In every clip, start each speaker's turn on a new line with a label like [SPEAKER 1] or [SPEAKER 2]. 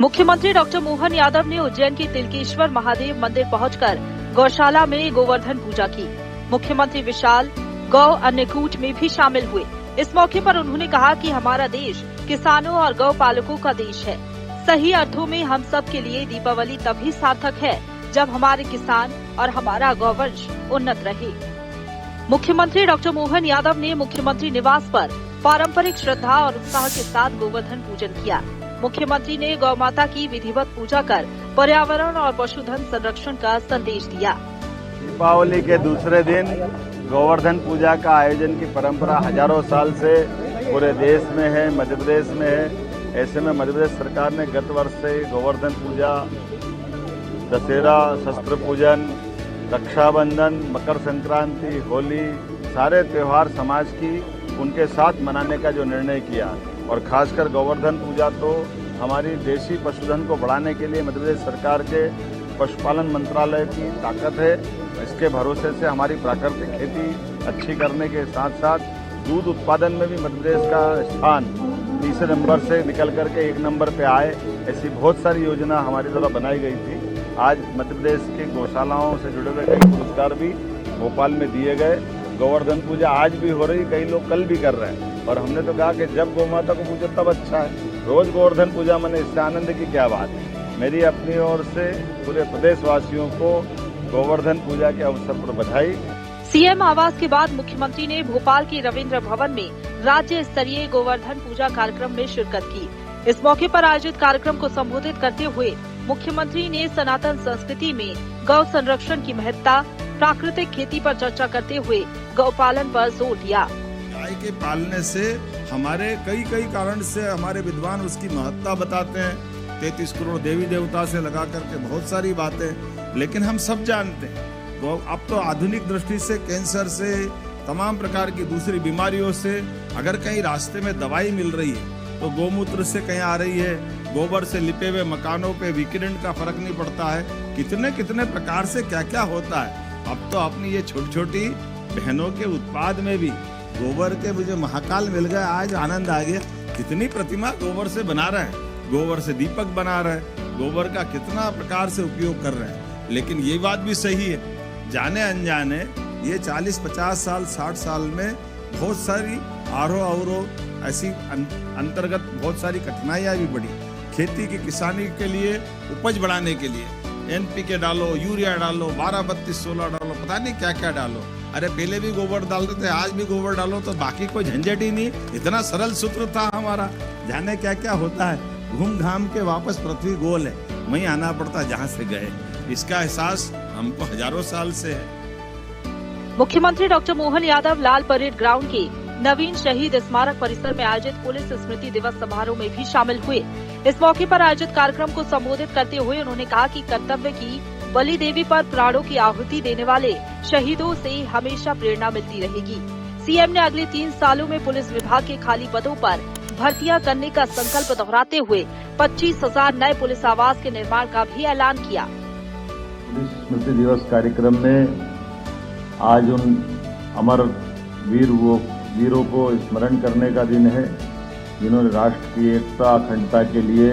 [SPEAKER 1] मुख्यमंत्री डॉक्टर मोहन यादव ने उज्जैन के तिलकेश्वर महादेव मंदिर पहुंचकर गौशाला में गोवर्धन पूजा की। मुख्यमंत्री विशाल गौ अन्नकूट में भी शामिल हुए। इस मौके पर उन्होंने कहा कि हमारा देश किसानों और गौ पालकों का देश है। सही अर्थों में हम सब के लिए दीपावली तभी सार्थक है जब हमारे किसान और हमारा गौवंश उन्नत रहे। मुख्यमंत्री डॉक्टर मोहन यादव ने मुख्यमंत्री निवास पर पारंपरिक श्रद्धा और उत्साह के साथ गोवर्धन पूजन किया। मुख्यमंत्री ने गौ माता की विधिवत पूजा कर पर्यावरण और पशुधन संरक्षण का संदेश दिया।
[SPEAKER 2] दीपावली के दूसरे दिन गोवर्धन पूजा का आयोजन की परंपरा हजारों साल से पूरे देश में है, मध्य प्रदेश में है। ऐसे में मध्य प्रदेश सरकार ने गत वर्ष से गोवर्धन पूजा, दशहरा, शस्त्र पूजन, रक्षाबंधन, मकर संक्रांति, होली, सारे त्योहार समाज की उनके साथ मनाने का जो निर्णय किया और खासकर गोवर्धन पूजा तो हमारी देशी पशुधन को बढ़ाने के लिए मध्य प्रदेश सरकार के पशुपालन मंत्रालय की ताकत है। इसके भरोसे से हमारी प्राकृतिक खेती अच्छी करने के साथ साथ दूध उत्पादन में भी मध्य प्रदेश का स्थान तीसरे नंबर से निकल करके 1 नंबर पे आए। ऐसी बहुत सारी योजना हमारी द्वारा बनाई गई थी। आज मध्य प्रदेश के गौशालाओं से जुड़े हुए कई पुरस्कार भी भोपाल में दिए गए। गोवर्धन पूजा आज भी हो रही, कई लोग कल भी कर रहे हैं और हमने तो कहा कि जब गौ माता को पूजो तब अच्छा है। रोज गोवर्धन पूजा मने इससे आनंद की क्या बात है। मेरी अपनी ओर से पूरे प्रदेशवासियों को गोवर्धन पूजा के अवसर पर बधाई।
[SPEAKER 1] सीएम आवास के बाद मुख्यमंत्री ने भोपाल के रविंद्र भवन में राज्य स्तरीय गोवर्धन पूजा कार्यक्रम में शिरकत की। इस मौके पर आयोजित कार्यक्रम को संबोधित करते हुए मुख्यमंत्री ने सनातन संस्कृति में गौ संरक्षण की महत्ता, प्राकृतिक खेती पर चर्चा करते हुए गौपालन पर जोर दिया।
[SPEAKER 3] गाय के पालने से हमारे कई कारण से हमारे विद्वान उसकी महत्ता बताते हैं। 33 करोड़ देवी देवता से लगा करके बहुत सारी बातें, लेकिन हम सब जानते हैं अब तो आधुनिक दृष्टि से कैंसर से, तमाम प्रकार की दूसरी बीमारियों से अगर कहीं रास्ते में दवाई मिल रही है तो गौमूत्र से कहीं आ रही है। गोबर से लिपे हुए मकानों पे विकिरण का फर्क नहीं पड़ता है। कितने प्रकार से क्या क्या होता है। अब तो अपनी ये छोटी छोटी बहनों के उत्पाद में भी गोबर के मुझे महाकाल मिल गया। आज आनंद आ गया। कितनी प्रतिमा गोबर से बना रहे हैं, गोबर से दीपक बना रहे हैं, गोबर का कितना प्रकार से उपयोग कर रहे हैं। लेकिन ये बात भी सही है, जाने अनजाने ये 40-50 साल 60 साल में बहुत सारी आरोह ऐसी अंतर्गत बहुत सारी कठिनाइयां भी बढ़ी। खेती की किसानी के लिए उपज बढ़ाने के लिए NPK डालो, यूरिया डालो, 12-32-16 डालो, पता नहीं क्या क्या डालो। अरे पहले भी गोबर डालते थे, आज भी गोबर डालो, तो बाकी कोई झंझट ही नहीं। इतना सरल सूत्र था हमारा। जाने क्या क्या होता है। घूम घाम के वापस पृथ्वी गोल है, वहीं आना पड़ता जहां से गए। इसका एहसास हमको हजारों साल से है।
[SPEAKER 1] मुख्यमंत्री डॉक्टर मोहन यादव लाल परेड ग्राउंड के नवीन शहीद स्मारक परिसर में आयोजित पुलिस स्मृति दिवस समारोह में भी शामिल हुए। इस मौके पर आयोजित कार्यक्रम को संबोधित करते हुए उन्होंने कहा कि कर्तव्य की बलि देवी पर प्राणों की आहुति देने वाले शहीदों से हमेशा प्रेरणा मिलती रहेगी। सीएम ने अगले 3 सालों में पुलिस विभाग के खाली पदों पर भर्तियां करने का संकल्प दोहराते हुए 25,000 नए पुलिस आवास के निर्माण का भी ऐलान किया।
[SPEAKER 2] पुलिस स्मृति दिवस कार्यक्रम में आज उन अमर वीरों को स्मरण करने का दिन है, जिन्होंने राष्ट्र की एकता अखंडता के लिए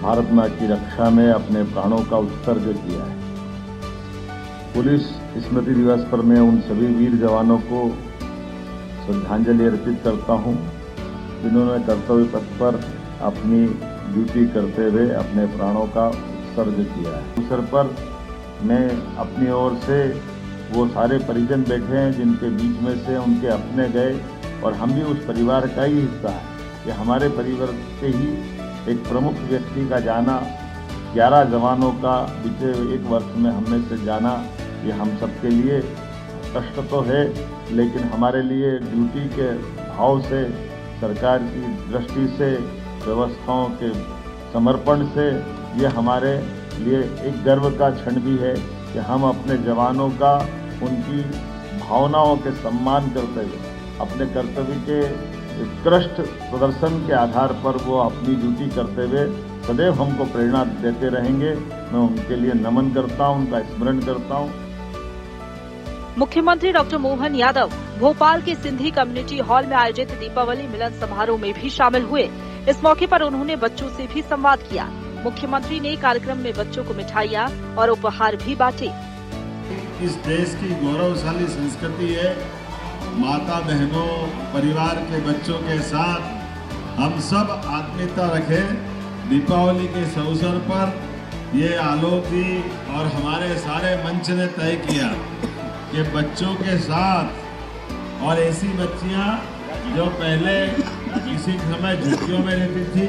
[SPEAKER 2] भारत मां की रक्षा में अपने प्राणों का उत्सर्ग किया है। पुलिस स्मृति दिवस पर मैं उन सभी वीर जवानों को श्रद्धांजलि अर्पित करता हूं, जिन्होंने कर्तव्य पथ पर अपनी ड्यूटी करते हुए अपने प्राणों का उत्सर्ग किया है। अवसर पर मैं अपनी ओर से वो सारे परिजन बैठे हैं जिनके बीच में से उनके अपने गए और हम भी उस परिवार का ही हिस्सा है कि हमारे परिवार से ही एक प्रमुख व्यक्ति का जाना, 11 जवानों का बीते 1 वर्ष में हमने से जाना, ये हम सबके लिए कष्ट तो है, लेकिन हमारे लिए ड्यूटी के भाव से, सरकार की दृष्टि से, व्यवस्थाओं के समर्पण से ये हमारे लिए एक गर्व का क्षण भी है कि हम अपने जवानों का उनकी भावनाओं के सम्मान करते हुए अपने कर्तव्य के उत्कृष्ट प्रदर्शन के आधार पर वो अपनी ड्यूटी करते हुए सदैव हमको प्रेरणा देते रहेंगे। मैं उनके लिए नमन करता हूं, उनका स्मरण करता हूं।
[SPEAKER 1] मुख्यमंत्री डॉक्टर मोहन यादव भोपाल के सिंधी कम्युनिटी हॉल में आयोजित दीपावली मिलन समारोह में भी शामिल हुए। इस मौके पर उन्होंने बच्चों से भी संवाद किया। मुख्यमंत्री ने कार्यक्रम में बच्चों को मिठाइयाँ और उपहार भी बांटे।
[SPEAKER 3] इस देश की गौरवशाली संस्कृति है, माता बहनों परिवार के बच्चों के साथ हम सब आत्मीयता रखें। दीपावली के इस अवसर पर ये आलोक जी और हमारे सारे मंच ने तय किया कि बच्चों के साथ, और ऐसी बच्चियां जो पहले किसी समय झुग्गियों में रहती थी,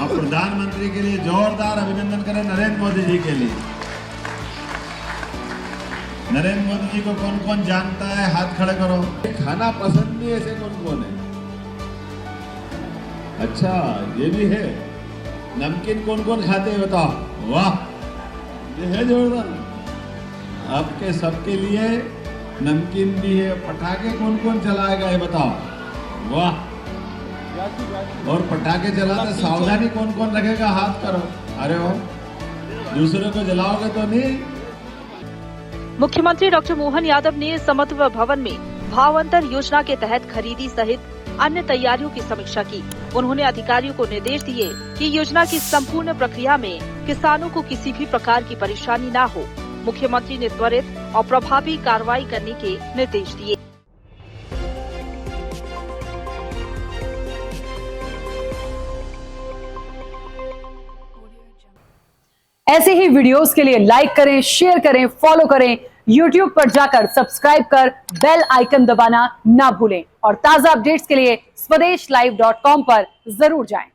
[SPEAKER 3] अब प्रधानमंत्री के लिए जोरदार अभिनंदन करें नरेंद्र मोदी जी के लिए। नरेंद्र मोदी जी को कौन कौन जानता है, हाथ खड़े करो। खाना पसंद नहीं ऐसे कौन कौन है? अच्छा, ये भी है। नमकीन कौन कौन खाते हैं बताओ? वाह, ये है जोरदार। आपके सबके लिए नमकीन भी है। पटाखे कौन कौन चलाएगा ये बताओ? वाह। और पटाखे चलाते सावधानी कौन कौन रखेगा? हाथ करो। अरे वाह, दूसरे को जलाओगे तो नहीं।
[SPEAKER 1] मुख्यमंत्री डॉक्टर मोहन यादव ने समत्व भवन में भावांतर योजना के तहत खरीदी सहित अन्य तैयारियों की समीक्षा की। उन्होंने अधिकारियों को निर्देश दिए कि योजना की संपूर्ण प्रक्रिया में किसानों को किसी भी प्रकार की परेशानी न हो। मुख्यमंत्री ने त्वरित और प्रभावी कार्रवाई करने के निर्देश दिए।
[SPEAKER 4] ऐसे ही वीडियोस के लिए लाइक करें, शेयर करें, फॉलो करें। YouTube पर जाकर सब्सक्राइब कर बेल आइकन दबाना ना भूलें और ताजा अपडेट्स के लिए SwadeshLive.com पर जरूर जाएं।